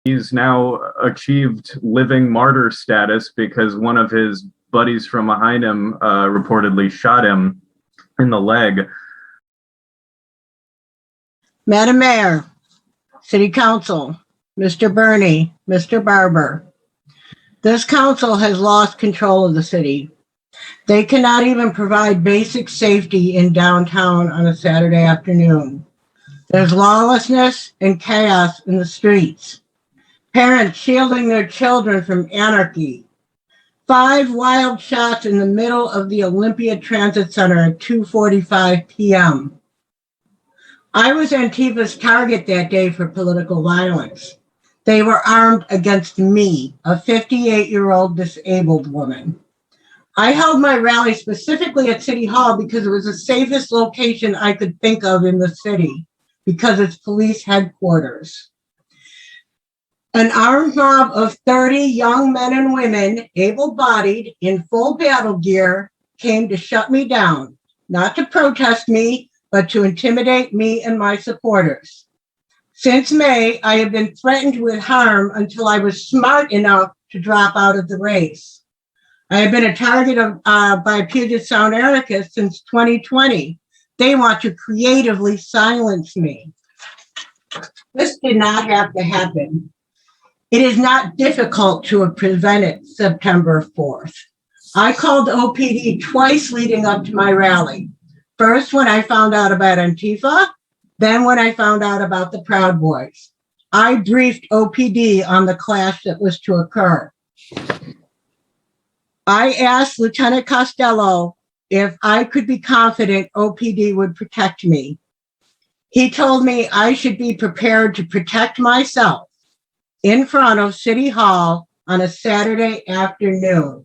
He's now achieved living martyr status because one of his buddies from behind him reportedly shot him in the leg. Madam Mayor, City Council, Mr. Burney, Mr. Barber, this council has lost control of the city. They cannot even provide basic safety in downtown on a Saturday afternoon. There's lawlessness and chaos in the streets. Parents shielding their children from anarchy. 5 wild shots in the middle of the Olympia Transit Center at 2:45 p.m. I was Antifa's target that day for political violence. They were armed against me, a 58-year-old disabled woman. I held my rally specifically at City Hall because it was the safest location I could think of in the city, because it's police headquarters. An armed mob of 30 young men and women, able-bodied, in full battle gear, came to shut me down, not to protest me, but to intimidate me and my supporters. Since May, I have been threatened with harm until I was smart enough to drop out of the race. I have been a target of by Puget Sound anarchists since 2020. They want to creatively silence me. This did not have to happen. It is not difficult to have prevented September 4th. I called OPD twice leading up to my rally. First, when I found out about Antifa, then when I found out about the Proud Boys. I briefed OPD on the clash that was to occur. I asked Lieutenant Costello if I could be confident OPD would protect me. He told me I should be prepared to protect myself in front of City Hall on a Saturday afternoon.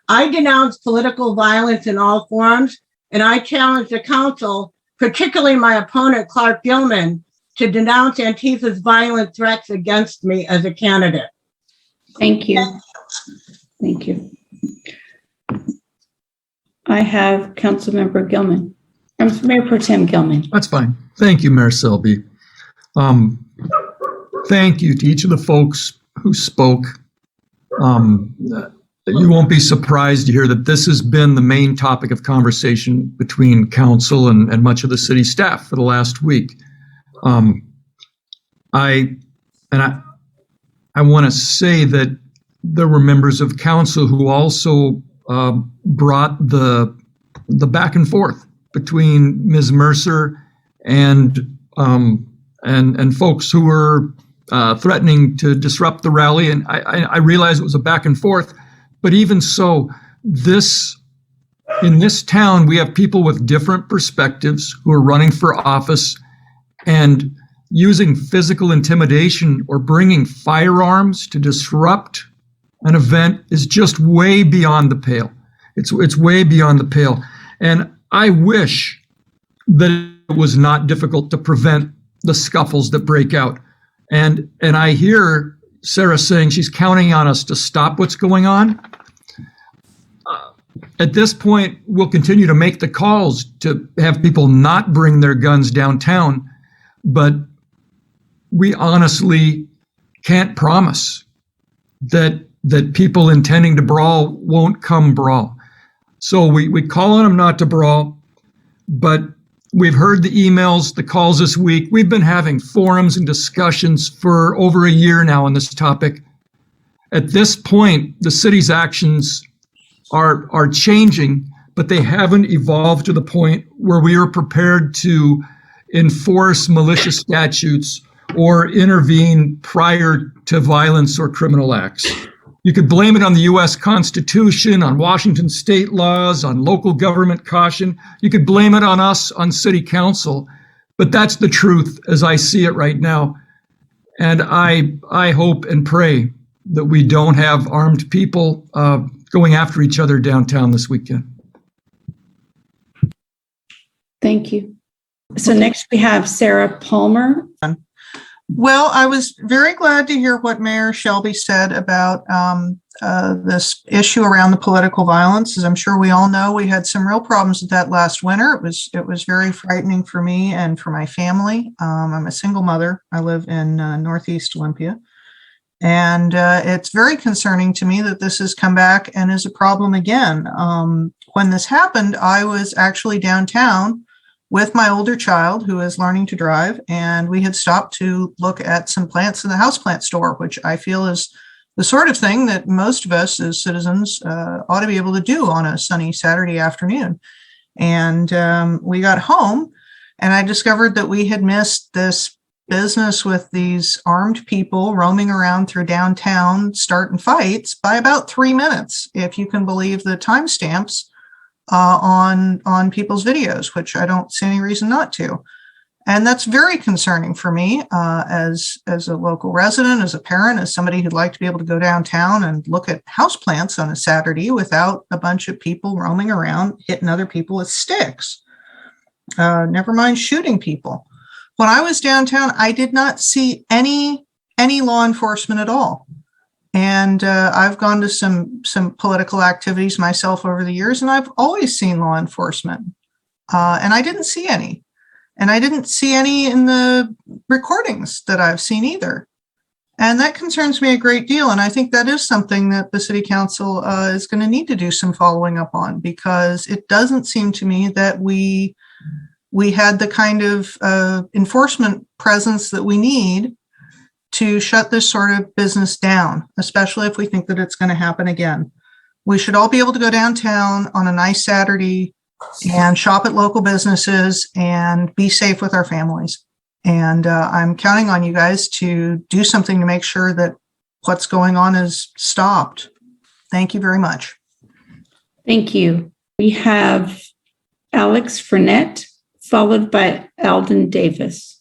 I denounced political violence in all forms, and I challenged the council, particularly my opponent, Clark Gilman, to denounce Antifa's violent threats against me as a candidate. Thank you. Thank you. I have Councilmember Gilman. Mayor Pro Tem Gilman. That's fine. Thank you, Mayor Selby. Thank you to each of the folks who spoke. You won't be surprised to hear that this has been the main topic of conversation between council and much of the city staff for the last week. I want to say that there were members of council who also brought the back and forth between Ms. Mercer and folks who were threatening to disrupt the rally. And I realize it was a back and forth, but even so, in this town, we have people with different perspectives who are running for office, and using physical intimidation or bringing firearms to disrupt an event is just way beyond the pale. It's way beyond the pale. And I wish that it was not difficult to prevent the scuffles that break out. And I hear Sarah saying she's counting on us to stop what's going on. At this point, we'll continue to make the calls to have people not bring their guns downtown, but we honestly can't promise that people intending to brawl won't come brawl. So we call on them not to brawl, but we've heard the emails, the calls this week. We've been having forums and discussions for over a year now on this topic. At this point, the city's actions are changing, but they haven't evolved to the point where we are prepared to enforce malicious statutes or intervene prior to violence or criminal acts. You could blame it on the U.S. Constitution, on Washington state laws, on local government caution. You could blame it on us, on city council, but that's the truth as I see it right now. And I hope and pray that we don't have armed people going after each other downtown this weekend. Thank you. So next we have Sarah Palmer. Well, I was very glad to hear what Mayor Shelby said about this issue around the political violence. As I'm sure we all know, we had some real problems with that last winter. It was very frightening for me and for my family. I'm a single mother. I live in Northeast Olympia. And it's very concerning to me that this has come back and is a problem again. When this happened, I was actually downtown with my older child who is learning to drive, and we had stopped to look at some plants in the houseplant store, which I feel is the sort of thing that most of us as citizens ought to be able to do on a sunny Saturday afternoon. And we got home, and I discovered that we had missed this business with these armed people roaming around through downtown, starting fights by about 3 minutes, if you can believe the timestamps on people's videos, which I don't see any reason not to. And that's very concerning for me as a local resident, as a parent, as somebody who'd like to be able to go downtown and look at houseplants on a Saturday without a bunch of people roaming around hitting other people with sticks. Never mind shooting people. When I was downtown, I did not see any law enforcement at all. And I've gone to some political activities myself over the years, and I've always seen law enforcement. And I didn't see any. And I didn't see any in the recordings that I've seen either. And that concerns me a great deal. And I think that is something that the city council is going to need to do some following up on, because it doesn't seem to me that we had the kind of enforcement presence that we need to shut this sort of business down, especially if we think that it's going to happen again. We should all be able to go downtown on a nice Saturday and shop at local businesses and be safe with our families. And I'm counting on you guys to do something to make sure that what's going on is stopped. Thank you very much. Thank you. We have Alex Frenette, followed by Alden Davis.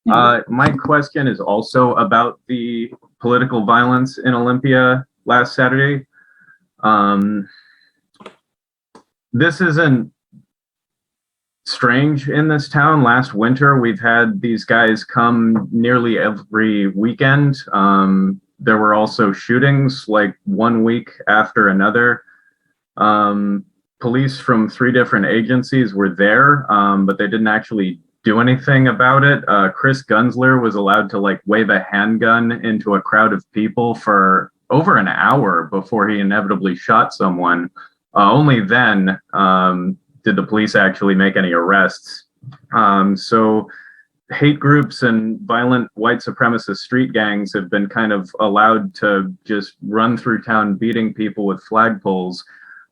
My question is also about the political violence in Olympia last Saturday. This isn't strange in this town. Last winter, we've had these guys come nearly every weekend. There were also shootings like 1 week after another. Police from 3 different agencies were there, but they didn't actually do anything about it. Chris Gunsler was allowed to wave a handgun into a crowd of people for over an hour before he inevitably shot someone. Only then did the police actually make any arrests. So hate groups and violent white supremacist street gangs have been kind of allowed to just run through town beating people with flagpoles.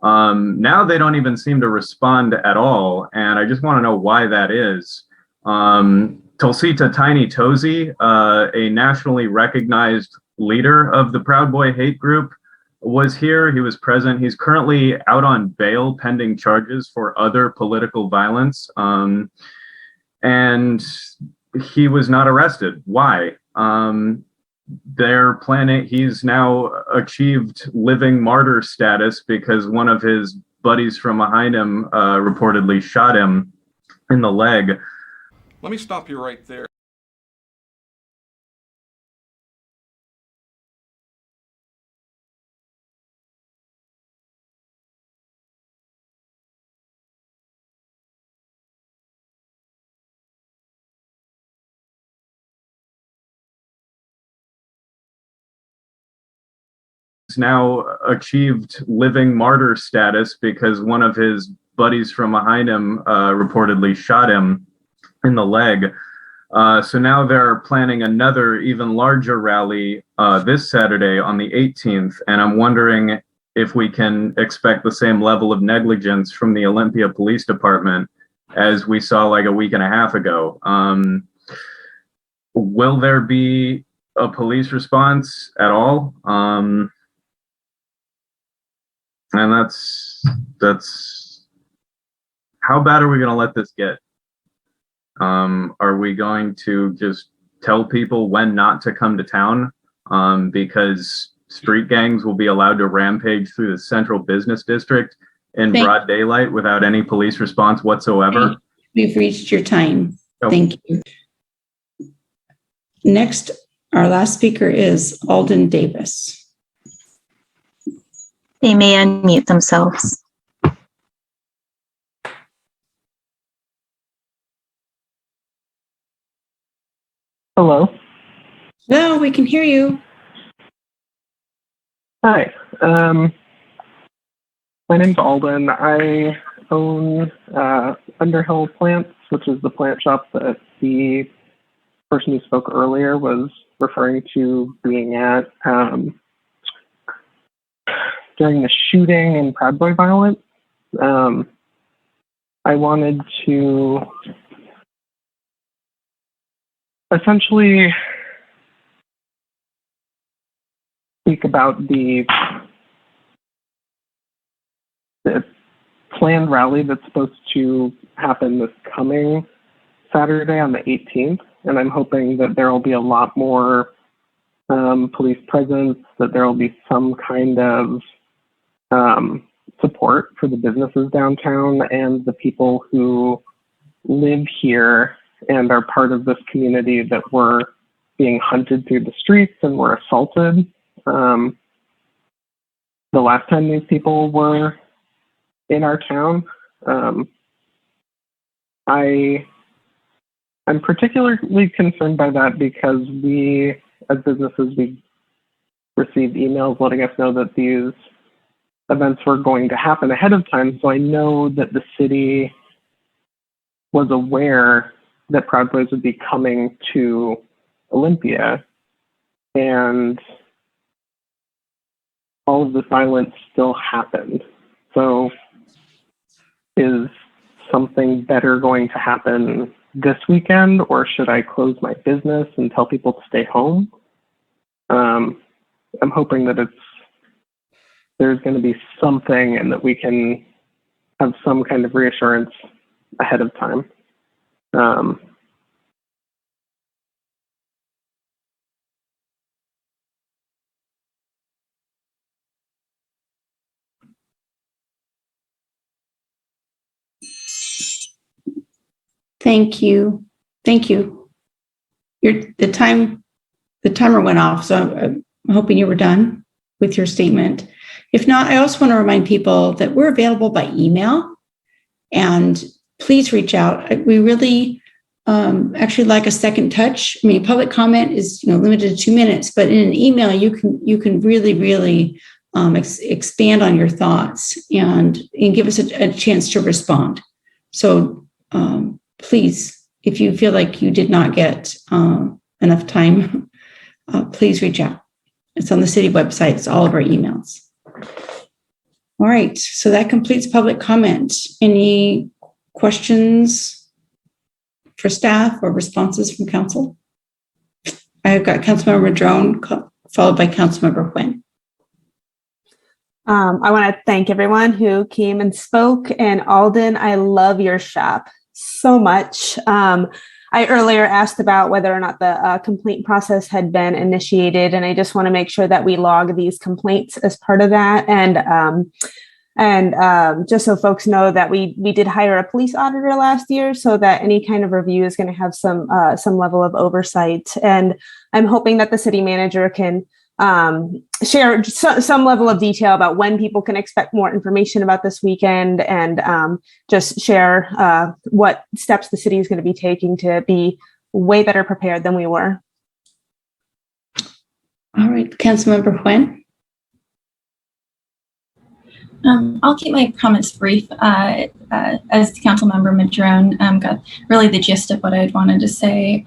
Now they don't even seem to respond at all, and I just want to know why that is. Tulsita Tiny Tozy, a nationally recognized leader of the Proud Boy hate group, was here. He was present. He's currently out on bail pending charges for other political violence. And he was not arrested. Why? They're planning, he's now achieved living martyr status because one of his buddies from behind him reportedly shot him in the leg. Let me stop you right there. Now achieved living martyr status because one of his buddies from behind him reportedly shot him in the leg. So now they're planning another even larger rally this Saturday on the 18th. And I'm wondering if we can expect the same level of negligence from the Olympia Police Department as we saw a week and a half ago. Will there be a police response at all? And that's how bad are we going to let this get? Are we going to just tell people when not to come to town because street gangs will be allowed to rampage through the central business district in broad daylight without any police response whatsoever? We've reached your time. Oh. Thank you. Next, our last speaker is Alden Davis. They may unmute themselves. Hello. No, we can hear you. Hi. My name's Alden. I own Underhill Plants, which is the plant shop that the person who spoke earlier was referring to being at during the shooting and Proud Boy violence. I wanted to essentially speak about the planned rally that's supposed to happen this coming Saturday on the 18th. And I'm hoping that there will be a lot more police presence, that there will be some kind of support for the businesses downtown and the people who live here and are part of this community that were being hunted through the streets and were assaulted. The last time these people were in our town. I'm particularly concerned by that because we, as businesses, we received emails letting us know that these events were going to happen ahead of time. So I know that the city was aware that Proud Boys would be coming to Olympia, and all of this violence still happened. So is something better going to happen this weekend, or should I close my business and tell people to stay home? I'm hoping that there's going to be something and that we can have some kind of reassurance ahead of time. Thank you. Thank you. The timer went off, so I'm hoping you were done with your statement. If not, I also want to remind people that we're available by email, and please reach out. We really actually like a second touch. I mean, public comment is limited to 2 minutes, but in an email you can really expand on your thoughts and give us a chance to respond. So please, if you feel like you did not get enough time, please reach out. It's on the city website. It's all of our emails. All right. So that completes public comment. Any questions for staff or responses from council? I've got Councilmember Drone followed by Councilmember Quinn. I want to thank everyone who came and spoke. And Alden, I love your shop so much. I earlier asked about whether or not the complaint process had been initiated, and I just want to make sure that we log these complaints as part of that. And just so folks know that we did hire a police auditor last year, so that any kind of review is going to have some level of oversight. And I'm hoping that the city manager can share some level of detail about when people can expect more information about this weekend, and just share what steps the city is going to be taking to be way better prepared than we were. All right, Councilmember Quinn. I'll keep my comments brief. As Councilmember Madrone got really the gist of what I'd wanted to say.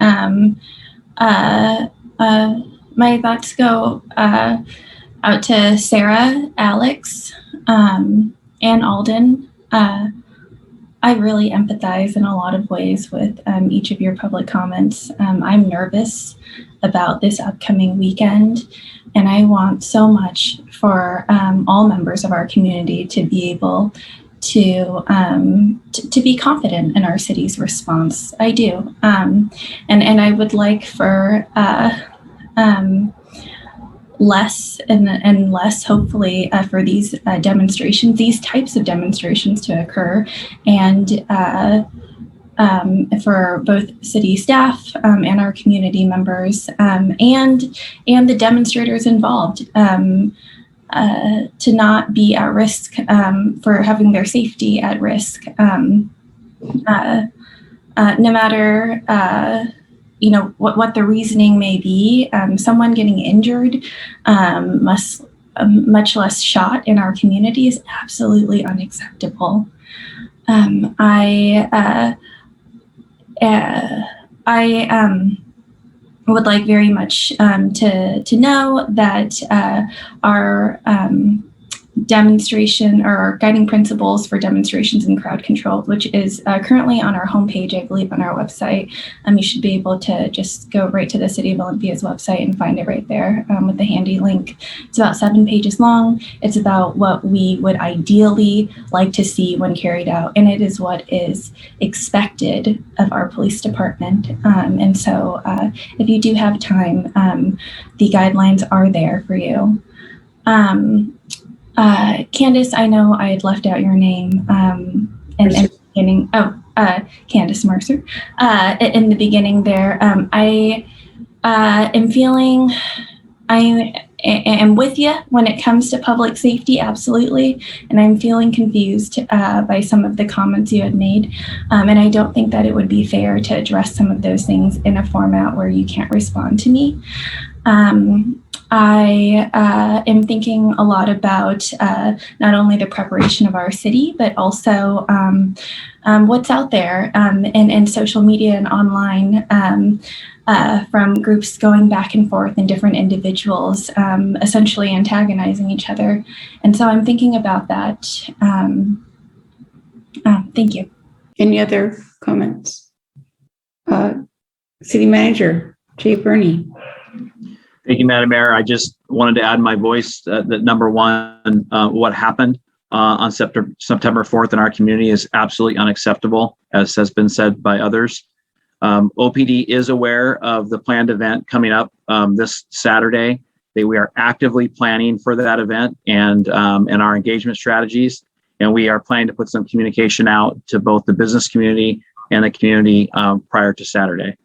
My thoughts go out to Sarah, Alex, and Alden. I really empathize in a lot of ways with each of your public comments. I'm nervous about this upcoming weekend, and I want so much for all members of our community to be able to be confident in our city's response. I do, and I would like for less and less, hopefully, for these demonstrations, these types of demonstrations to occur, and for both city staff and our community members and the demonstrators involved to not be at risk for having their safety at risk, no matter what the reasoning may be. Someone getting injured must much less shot in our community is absolutely unacceptable. I would like very much to know that our demonstration or our guiding principles for demonstrations and crowd control, which is currently on our homepage, I believe, on our website. You should be able to just go right to the City of Olympia's website and find it right there with the handy link. It's about 7 pages long. It's about what we would ideally like to see when carried out, and it is what is expected of our police department. And so if you do have time, the guidelines are there for you. Candace, I know I had left out your name in the beginning. Candace Mercer. In the beginning there, I am feeling I am with you when it comes to public safety, absolutely. And I'm feeling confused by some of the comments you had made. And I don't think that it would be fair to address some of those things in a format where you can't respond to me. I am thinking a lot about not only the preparation of our city, but also what's out there in social media and online from groups going back and forth and different individuals essentially antagonizing each other. And so I'm thinking about that. Thank you. Any other comments? City Manager Jay Burney. Thank you, Madam Mayor. I just wanted to add my voice that number one, what happened on September 4th in our community is absolutely unacceptable, as has been said by others. OPD is aware of the planned event coming up this Saturday. We are actively planning for that event and our engagement strategies. And we are planning to put some communication out to both the business community and the community prior to Saturday.